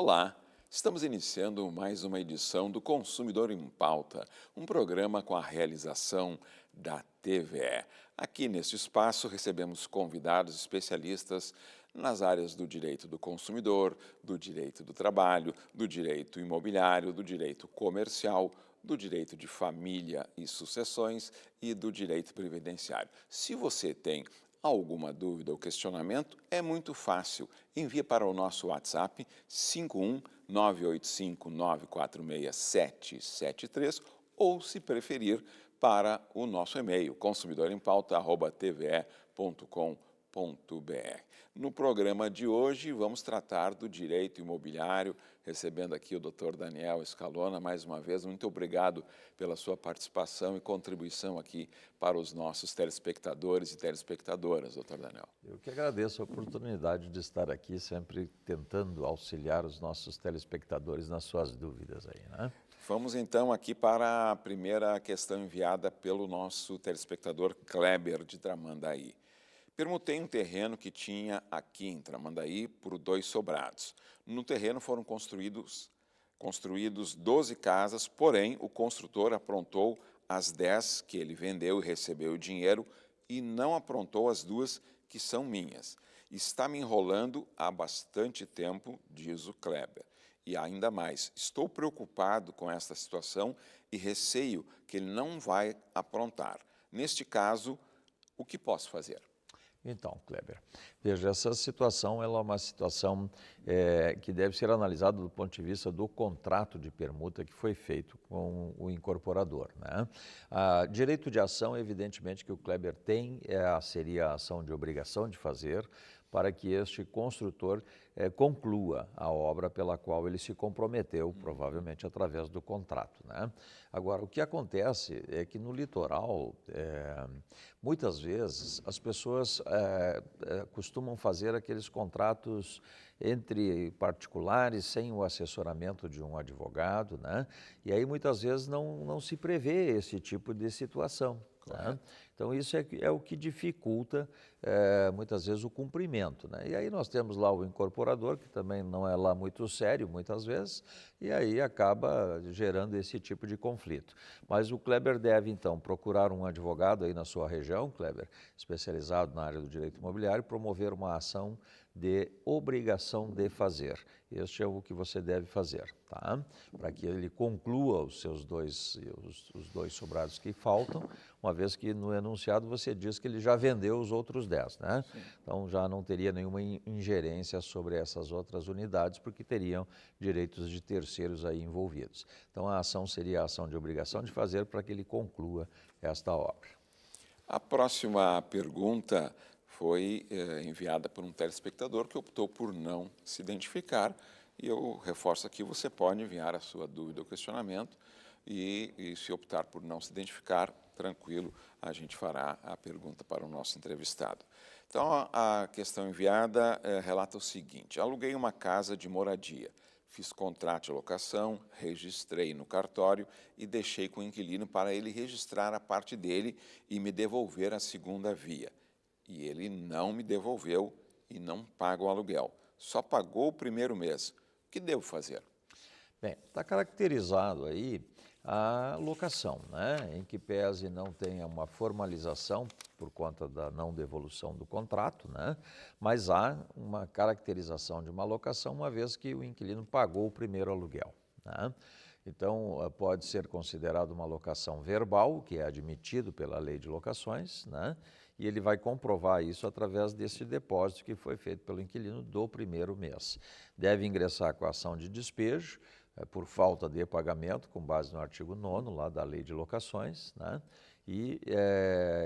Olá, estamos iniciando mais uma edição do Consumidor em Pauta, um programa com a realização da TVE. Aqui neste espaço recebemos convidados especialistas nas áreas do direito do consumidor, do direito do trabalho, do direito imobiliário, do direito comercial, do direito de família e sucessões e do direito previdenciário. Se você tem alguma dúvida ou questionamento, é muito fácil. Envie para o nosso WhatsApp 51945946773 ou, se preferir, para o nosso e-mail consumidorempauta@tve.com.br. No programa de hoje vamos tratar do direito imobiliário, recebendo aqui o Dr. Daniel Scalona. Mais uma vez, muito obrigado pela sua participação e contribuição aqui para os nossos telespectadores e telespectadoras, Dr. Daniel. Eu que agradeço a oportunidade de estar aqui, sempre tentando auxiliar os nossos telespectadores nas suas dúvidas aí, né? Vamos então aqui para a primeira questão enviada pelo nosso telespectador Kleber de Tramandaí. Permutei um terreno que tinha aqui em Tramandaí por 2 sobrados. No terreno foram construídos 12 casas, porém o construtor aprontou as 10 que ele vendeu e recebeu o dinheiro e não aprontou as 2 que são minhas. Está me enrolando há bastante tempo, diz o Kleber. E ainda mais, estou preocupado com esta situação e receio que ele não vai aprontar. Neste caso, o que posso fazer? Então, Kleber, veja, essa situação ela é uma situação que deve ser analisada do ponto de vista do contrato de permuta que foi feito com o incorporador, né? Direito de ação, evidentemente, que o Kleber tem, seria a ação de obrigação de fazer, para que este construtor conclua a obra pela qual ele se comprometeu, provavelmente através do contrato, né? Agora, o que acontece é que no litoral, muitas vezes, as pessoas costumam fazer aqueles contratos entre particulares, sem o assessoramento de um advogado, né? E aí, muitas vezes, não se prevê esse tipo de situação, né? Então, isso é o que dificulta, muitas vezes, o cumprimento, né? E aí nós temos lá o incorporador, que também não é lá muito sério, muitas vezes, e aí acaba gerando esse tipo de conflito. Mas o Kleber deve, então, procurar um advogado aí na sua região, Kleber, especializado na área do direito imobiliário, promover uma ação de obrigação de fazer. Este é o que você deve fazer, tá? Para que ele conclua os seus os 2 sobrados que faltam, uma vez que no enunciado você diz que ele já vendeu os outros 10, né? Sim. Então já não teria nenhuma ingerência sobre essas outras unidades, porque teriam direitos de terceiros aí envolvidos. Então a ação seria a ação de obrigação de fazer para que ele conclua esta obra. A próxima pergunta foi enviada por um telespectador que optou por não se identificar, e eu reforço aqui, você pode enviar a sua dúvida ou questionamento e se optar por não se identificar, tranquilo, a gente fará a pergunta para o nosso entrevistado. Então, a questão enviada relata o seguinte: aluguei uma casa de moradia, fiz contrato de locação, registrei no cartório e deixei com o inquilino para ele registrar a parte dele e me devolver a segunda via. E ele não me devolveu e não paga o aluguel. Só pagou o primeiro mês. O que devo fazer? Bem, está caracterizado aí a locação, né? Em que pese não tenha uma formalização por conta da não devolução do contrato, né? Mas há uma caracterização de uma locação, uma vez que o inquilino pagou o primeiro aluguel, né? Então, pode ser considerado uma locação verbal, que é admitido pela lei de locações, né? E ele vai comprovar isso através desse depósito que foi feito pelo inquilino do primeiro mês. Deve ingressar com a ação de despejo, por falta de pagamento, com base no artigo 9º lá da lei de locações, né? E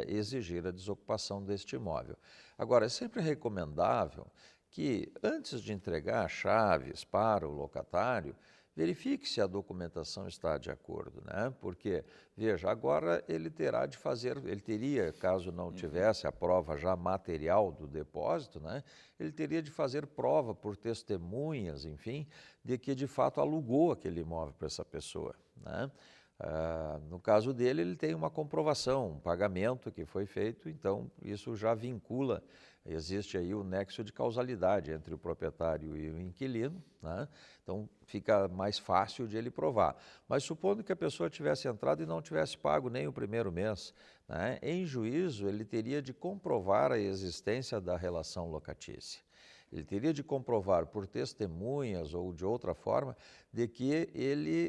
exigir a desocupação deste imóvel. Agora, é sempre recomendável que, antes de entregar chaves para o locatário, verifique se a documentação está de acordo, né? Porque, veja, agora ele terá de fazer, ele teria, caso não tivesse a prova já material do depósito, né? Ele teria de fazer prova por testemunhas, enfim, de que de fato alugou aquele imóvel para essa pessoa, né? No caso dele, ele tem uma comprovação, um pagamento que foi feito, então isso já vincula, existe aí o nexo de causalidade entre o proprietário e o inquilino, né? Então fica mais fácil de ele provar. Mas supondo que a pessoa tivesse entrado e não tivesse pago nem o primeiro mês, né? Em juízo ele teria de comprovar a existência da relação locatícia. Ele teria de comprovar por testemunhas ou de outra forma de que ele,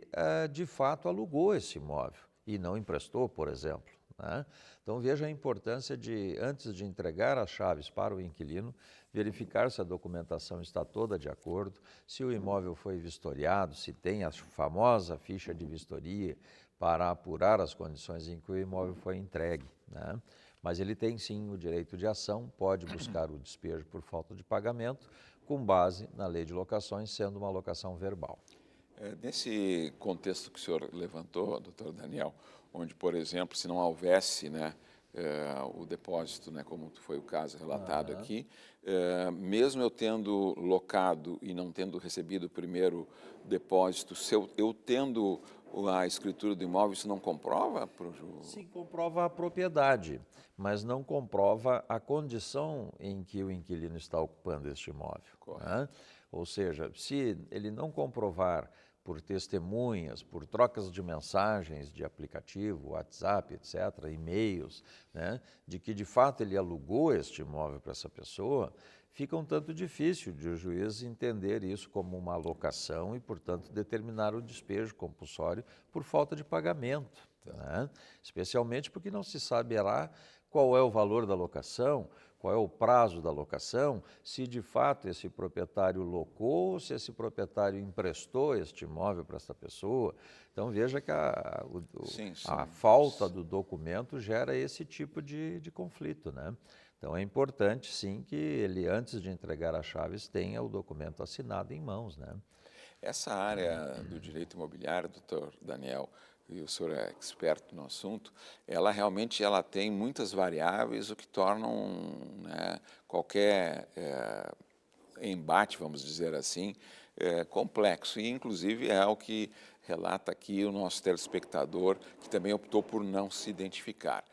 de fato, alugou esse imóvel e não emprestou, por exemplo, né? Então, veja a importância de, antes de entregar as chaves para o inquilino, verificar se a documentação está toda de acordo, se o imóvel foi vistoriado, se tem a famosa ficha de vistoria para apurar as condições em que o imóvel foi entregue, né? Mas ele tem sim o direito de ação, pode buscar o despejo por falta de pagamento, com base na lei de locações, sendo uma locação verbal. Nesse contexto que o senhor levantou, doutor Daniel, onde, por exemplo, se não houvesse, né, o depósito, né, como foi o caso relatado aqui, mesmo eu tendo locado e não tendo recebido o primeiro depósito, se eu tendo a escritura do imóvel, isso não comprova? Sim, comprova a propriedade, mas não comprova a condição em que o inquilino está ocupando este imóvel, né? Ou seja, se ele não comprovar por testemunhas, por trocas de mensagens de aplicativo, WhatsApp, etc., e-mails, né, de que de fato ele alugou este imóvel para essa pessoa, fica um tanto difícil de o juiz entender isso como uma alocação e, portanto, determinar o despejo compulsório por falta de pagamento, né? Especialmente porque não se saberá qual é o valor da locação, qual é o prazo da locação, se de fato esse proprietário locou, se esse proprietário emprestou este imóvel para essa pessoa. Então veja que a falta do documento gera esse tipo de conflito, né? Então é importante sim que ele, antes de entregar as chaves, tenha o documento assinado em mãos, né? Essa área do direito imobiliário, doutor Daniel, e o senhor é experto no assunto, ela realmente tem muitas variáveis, o que tornam, né, qualquer embate, vamos dizer assim, complexo. E, inclusive, é o que relata aqui o nosso telespectador, que também optou por não se identificar.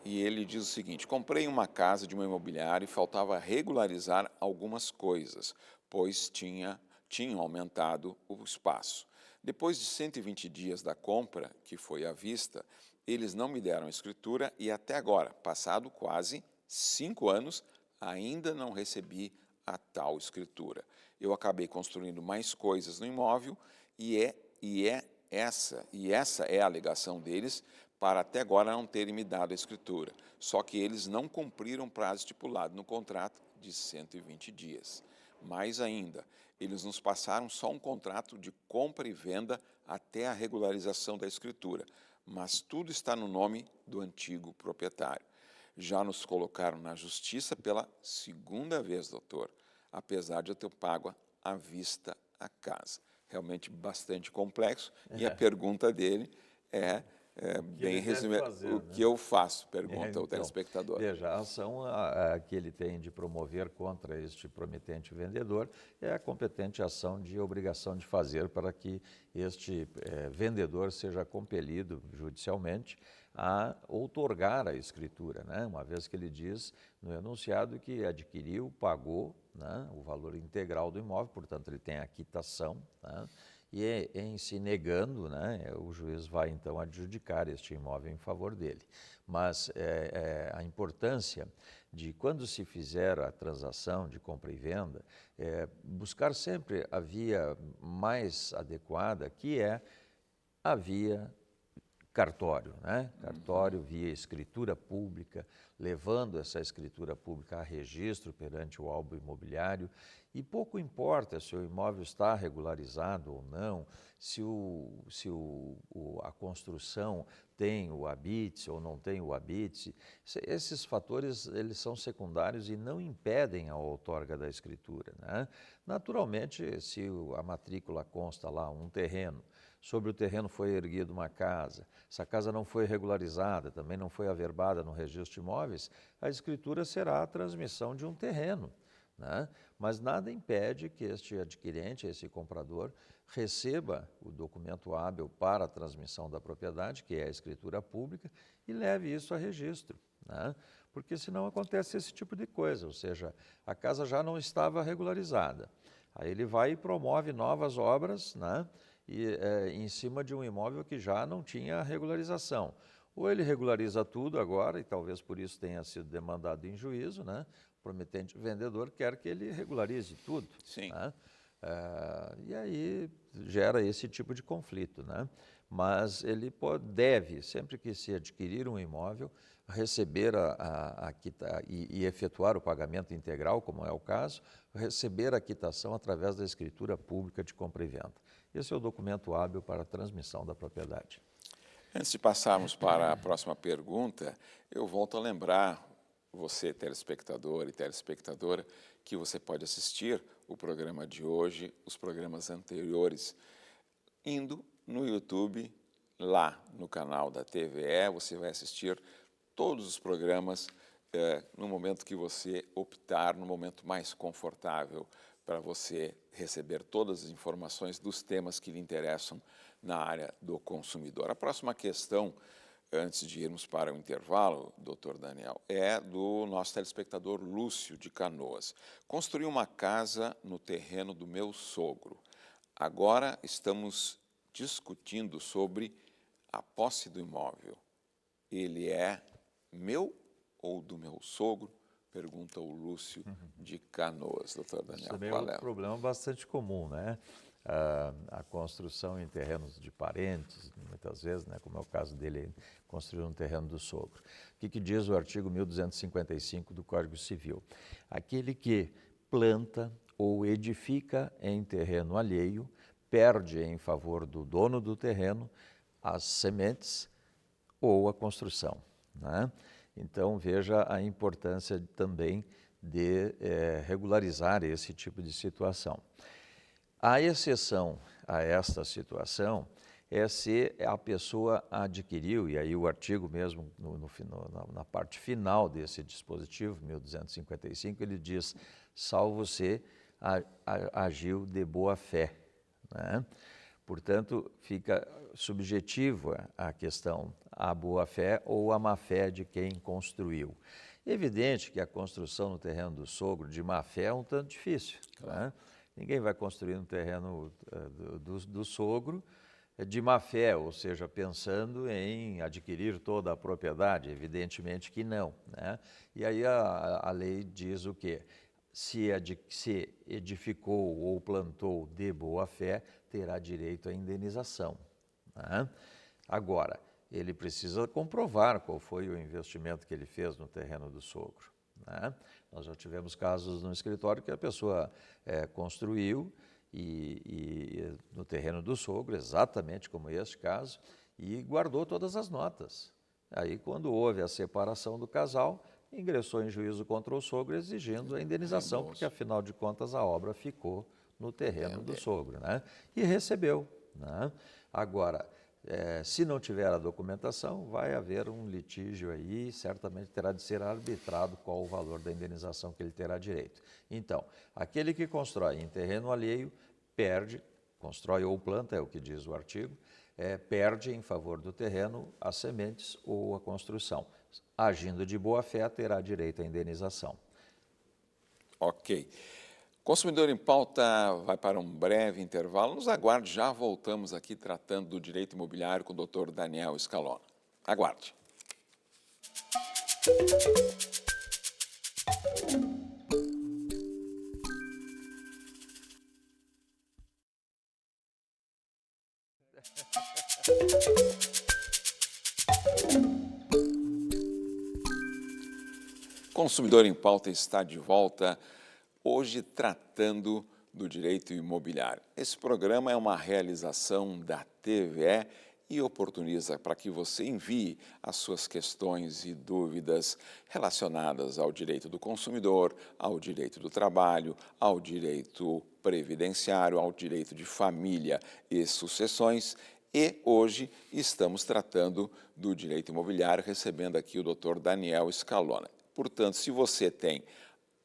E ele diz o seguinte: comprei uma casa de uma imobiliária e faltava regularizar algumas coisas, pois tinham aumentado o espaço. Depois de 120 dias da compra, que foi à vista, eles não me deram a escritura e até agora, passado quase 5 anos, ainda não recebi a tal escritura. Eu acabei construindo mais coisas no imóvel essa é a alegação deles para até agora não terem me dado a escritura. Só que eles não cumpriram o prazo estipulado no contrato de 120 dias. Mais ainda, eles nos passaram só um contrato de compra e venda até a regularização da escritura, mas tudo está no nome do antigo proprietário. Já nos colocaram na justiça pela segunda vez, doutor, apesar de eu ter pago à vista a casa. Realmente bastante complexo. E a pergunta dele bem resumida. O que eu faço? Pergunta o telespectador. Veja, a ação que ele tem de promover contra este prometente vendedor é a competente ação de obrigação de fazer para que este vendedor seja compelido judicialmente a outorgar a escritura, né? Uma vez que ele diz no enunciado que adquiriu, pagou, né, o valor integral do imóvel, portanto ele tem a quitação, né? E em se negando, né, o juiz vai então adjudicar este imóvel em favor dele. Mas a importância de, quando se fizer a transação de compra e venda, buscar sempre a via mais adequada, que é a via cartório, né? Cartório via escritura pública, levando essa escritura pública a registro perante o albo imobiliário, e pouco importa se o imóvel está regularizado ou não, se a construção tem o habite ou não tem o habite. Esses fatores, eles são secundários e não impedem a outorga da escritura, né? Naturalmente, se a matrícula consta lá um terreno, sobre o terreno foi erguida uma casa, se a casa não foi regularizada, também não foi averbada no registro de imóveis, a escritura será a transmissão de um terreno, né? Mas nada impede que este adquirente, esse comprador, receba o documento hábil para a transmissão da propriedade, que é a escritura pública, e leve isso a registro, né? Porque senão acontece esse tipo de coisa, ou seja, a casa já não estava regularizada. Aí ele vai e promove novas obras, né? Em cima de um imóvel que já não tinha regularização. Ou ele regulariza tudo agora, e talvez por isso tenha sido demandado em juízo, né? O prometente vendedor quer que ele regularize tudo. Sim. Né? E aí gera esse tipo de conflito, né? Mas ele deve, sempre que se adquirir um imóvel, receber e efetuar o pagamento integral, como é o caso, receber a quitação através da escritura pública de compra e venda. Esse é o documento hábil para a transmissão da propriedade. Antes de passarmos para a próxima pergunta, eu volto a lembrar você, telespectador e telespectadora, que você pode assistir o programa de hoje, os programas anteriores, indo no YouTube, lá no canal da TVE, você vai assistir todos os programas no momento que você optar, no momento mais confortável para você receber todas as informações dos temas que lhe interessam na área do consumidor. A próxima questão, antes de irmos para o intervalo, doutor Daniel, é do nosso telespectador Lúcio de Canoas. Construí uma casa no terreno do meu sogro. Agora estamos discutindo sobre a posse do imóvel. Ele é meu ou do meu sogro? Pergunta o Lúcio de Canoas, doutor Daniel. Isso também é outro problema bastante comum, né? A construção em terrenos de parentes, muitas vezes, né, como é o caso dele, construiu no terreno do sogro. O que diz o artigo 1255 do Código Civil? Aquele que planta ou edifica em terreno alheio perde em favor do dono do terreno as sementes ou a construção, né? Então, veja a importância também de regularizar esse tipo de situação. A exceção a esta situação é se a pessoa adquiriu, e aí o artigo mesmo, na parte final desse dispositivo, 1255, ele diz, salvo se agiu de boa fé, né? Portanto, fica subjetiva a questão, a boa-fé ou a má-fé de quem construiu. Evidente que a construção no terreno do sogro de má-fé é um tanto difícil, claro, né? Ninguém vai construir no terreno do sogro de má-fé, ou seja, pensando em adquirir toda a propriedade, evidentemente que não, né? E aí a lei diz o quê? Se edificou ou plantou de boa-fé, terá direito à indenização, né? Agora, ele precisa comprovar qual foi o investimento que ele fez no terreno do sogro, né? Nós já tivemos casos no escritório que a pessoa construiu no terreno do sogro, exatamente como este caso, e guardou todas as notas. Aí, quando houve a separação do casal, ingressou em juízo contra o sogro exigindo a indenização, porque, afinal de contas, a obra ficou no terreno do sogro, né? E recebeu, né? Agora, se não tiver a documentação, vai haver um litígio aí, certamente terá de ser arbitrado qual o valor da indenização que ele terá direito. Então, aquele que constrói em terreno alheio, perde, constrói ou planta, é o que diz o artigo, perde em favor do terreno as sementes ou a construção. Agindo de boa-fé, terá direito à indenização. Ok. Consumidor em Pauta vai para um breve intervalo. Nos aguarde, já voltamos aqui tratando do direito imobiliário com o Dr. Daniel Scalona. Aguarde. Consumidor em Pauta está de volta, hoje tratando do direito imobiliário. Esse programa é uma realização da TVE e oportuniza para que você envie as suas questões e dúvidas relacionadas ao direito do consumidor, ao direito do trabalho, ao direito previdenciário, ao direito de família e sucessões. E hoje estamos tratando do direito imobiliário, recebendo aqui o Dr. Daniel Scalona. Portanto, se você tem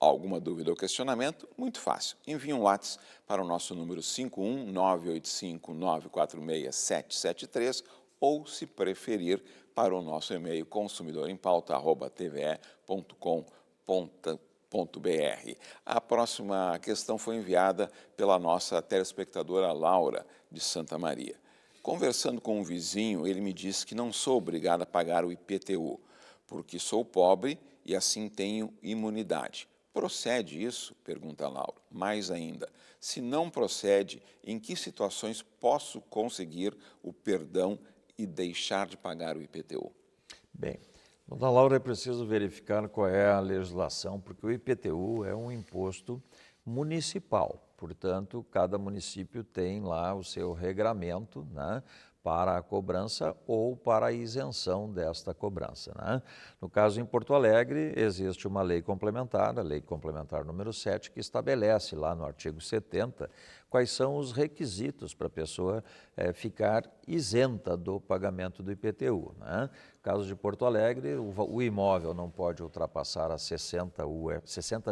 Alguma dúvida ou questionamento? Muito fácil. Envie um WhatsApp para o nosso número 51985946773 ou, se preferir, para o nosso e-mail consumidorimpauta@tve.com.br. A próxima questão foi enviada pela nossa telespectadora Laura, de Santa Maria. Conversando com um vizinho, ele me disse que não sou obrigado a pagar o IPTU, porque sou pobre e assim tenho imunidade. Procede isso? Pergunta Laura. Mais ainda, se não procede, em que situações posso conseguir o perdão e deixar de pagar o IPTU? Bem, dona Laura, é preciso verificar qual é a legislação, porque o IPTU é um imposto municipal. Portanto, cada município tem lá o seu regramento, né, para a cobrança ou para a isenção desta cobrança, né? No caso, em Porto Alegre, existe uma lei complementar, a Lei Complementar número 7, que estabelece lá no artigo 70 quais são os requisitos para a pessoa ficar isenta do pagamento do IPTU, né? No caso de Porto Alegre, o imóvel não pode ultrapassar as 60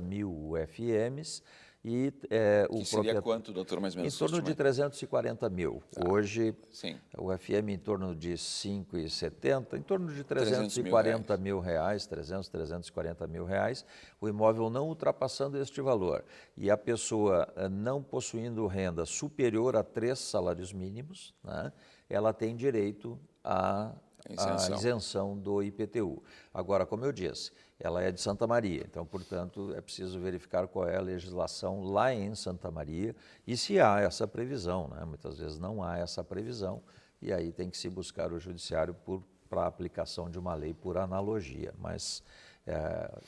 mil UFMs, e que seria quanto, doutor, mais ou menos? Em torno de 340 mil. Tá. Hoje, Sim. o FM em torno de 5,70, em torno de 300 340 mil reais, 340 mil reais, o imóvel não ultrapassando este valor. E a pessoa não possuindo renda superior a 3 salários mínimos, né, ela tem direito à isenção do IPTU. Agora, como eu disse, ela é de Santa Maria, então, portanto, é preciso verificar qual é a legislação lá em Santa Maria e se há essa previsão, né? Muitas vezes não há essa previsão e aí tem que se buscar o judiciário para a aplicação de uma lei por analogia, mas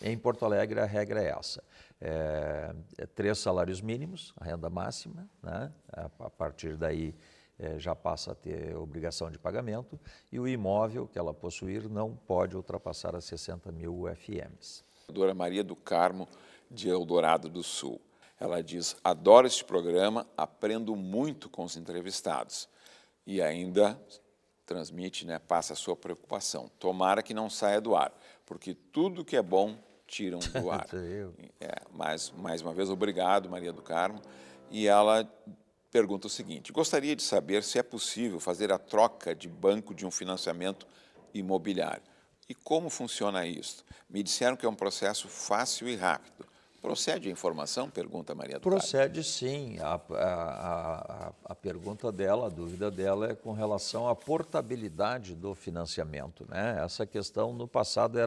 em Porto Alegre a regra é essa, 3 salários mínimos, a renda máxima, né? A partir daí já passa a ter obrigação de pagamento e o imóvel que ela possuir não pode ultrapassar as 60 mil UFMs. A doutora Maria do Carmo, de Eldorado do Sul. Ela diz, adoro este programa, aprendo muito com os entrevistados. E ainda transmite, né, passa a sua preocupação. Tomara que não saia do ar, porque tudo que é bom tiram do ar. Mais uma vez, obrigado, Maria do Carmo. E ela pergunta o seguinte, gostaria de saber se é possível fazer a troca de banco de um financiamento imobiliário. E como funciona isso? Me disseram que é um processo fácil e rápido. Procede a informação? Pergunta Maria do Carmo. Procede sim. A pergunta dela, a dúvida dela é com relação à portabilidade do financiamento, né? Essa questão no passado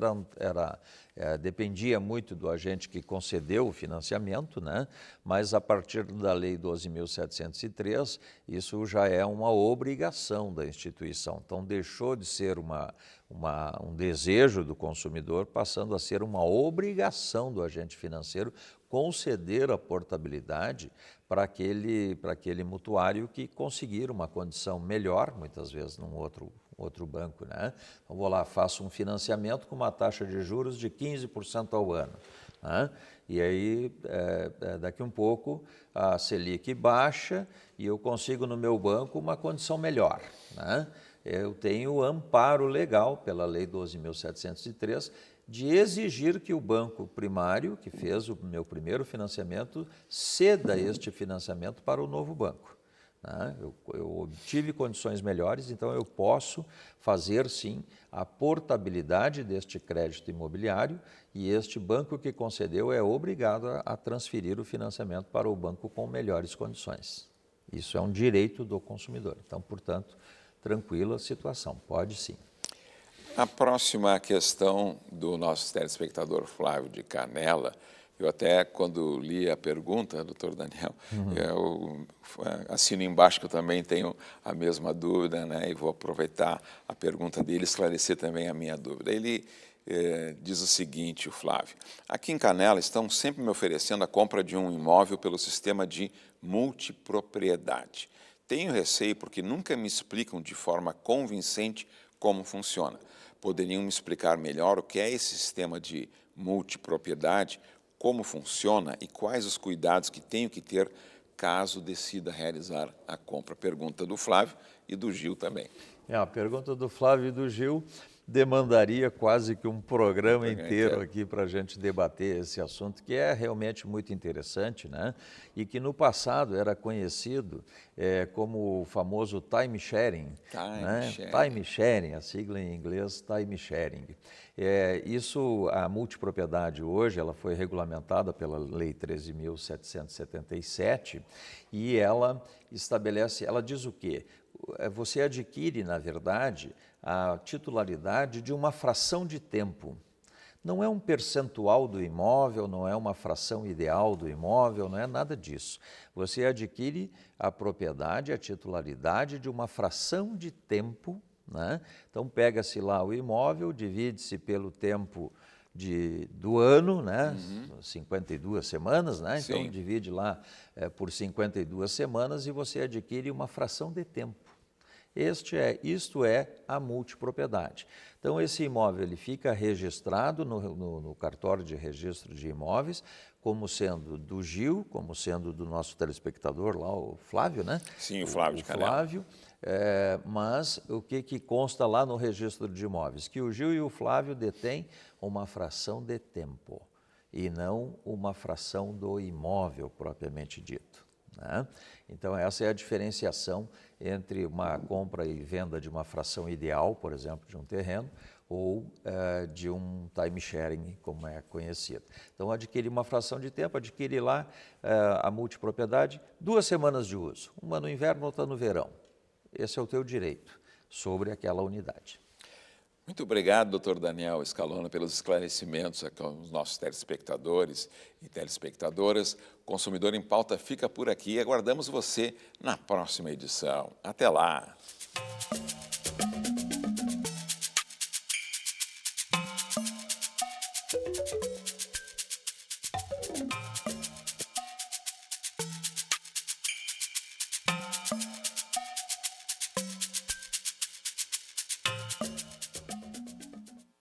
dependia muito do agente que concedeu o financiamento, né? Mas a partir da Lei 12.703, isso já é uma obrigação da instituição. Então, deixou de ser um desejo do consumidor, passando a ser uma obrigação do agente financeiro conceder a portabilidade para aquele mutuário que conseguir uma condição melhor, muitas vezes num outro banco, né? Então, vou lá, faço um financiamento com uma taxa de juros de 15% ao ano, né? E aí, daqui um pouco, a Selic baixa e eu consigo no meu banco uma condição melhor, né? Eu tenho amparo legal pela Lei 12.703 de exigir que o banco primário, que fez o meu primeiro financiamento, ceda este financiamento para o novo banco, né? Eu obtive condições melhores, então eu posso fazer sim a portabilidade deste crédito imobiliário e este banco que concedeu é obrigado a transferir o financiamento para o banco com melhores condições. Isso é um direito do consumidor. Então, portanto, tranquila a situação, pode sim. A próxima questão do nosso telespectador Flávio de Canela, eu até, quando li a pergunta, doutor Daniel, eu assino embaixo que eu também tenho a mesma dúvida, né, e vou aproveitar a pergunta dele e esclarecer também a minha dúvida. Ele diz o seguinte, o Flávio, aqui em Canela estão sempre me oferecendo a compra de um imóvel pelo sistema de multipropriedade. Tenho receio porque nunca me explicam de forma convincente como funciona. Poderiam me explicar melhor o que é esse sistema de multipropriedade, como funciona e quais os cuidados que tenho que ter caso decida realizar a compra? Pergunta do Flávio e do Gil também. A pergunta do Flávio e do Gil demandaria quase que um programa inteiro aqui para a gente debater esse assunto, que é realmente muito interessante, né? E que no passado era conhecido como o famoso time sharing. Time sharing, a sigla em inglês, time sharing. A multipropriedade hoje, ela foi regulamentada pela Lei 13.777 e ela estabelece, ela diz o quê? Você adquire, na verdade, a titularidade de uma fração de tempo. Não é um percentual do imóvel, não é uma fração ideal do imóvel, não é nada disso. Você adquire a propriedade, a titularidade de uma fração de tempo, né? Então, pega-se lá o imóvel, divide-se pelo tempo do ano, né? 52 semanas, né? Então, divide lá por 52 semanas e você adquire uma fração de tempo. Isto é a multipropriedade. Então, esse imóvel ele fica registrado no cartório de registro de imóveis, como sendo do Gil, como sendo do nosso telespectador lá, o Flávio, né? Sim, o Flávio de Canela. Flávio, mas o que consta lá no registro de imóveis? Que o Gil e o Flávio detêm uma fração de tempo e não uma fração do imóvel propriamente dito, né? Então, essa é a diferenciação entre uma compra e venda de uma fração ideal, por exemplo, de um terreno, ou de um time sharing, como é conhecido. Então, adquire uma fração de tempo, adquire lá a multipropriedade, 2 semanas de uso, uma no inverno, outra no verão. Esse é o teu direito sobre aquela unidade. Muito obrigado, doutor Daniel Scalona, pelos esclarecimentos aqui aos nossos telespectadores e telespectadoras. Consumidor em Pauta fica por aqui e aguardamos você na próxima edição. Até lá!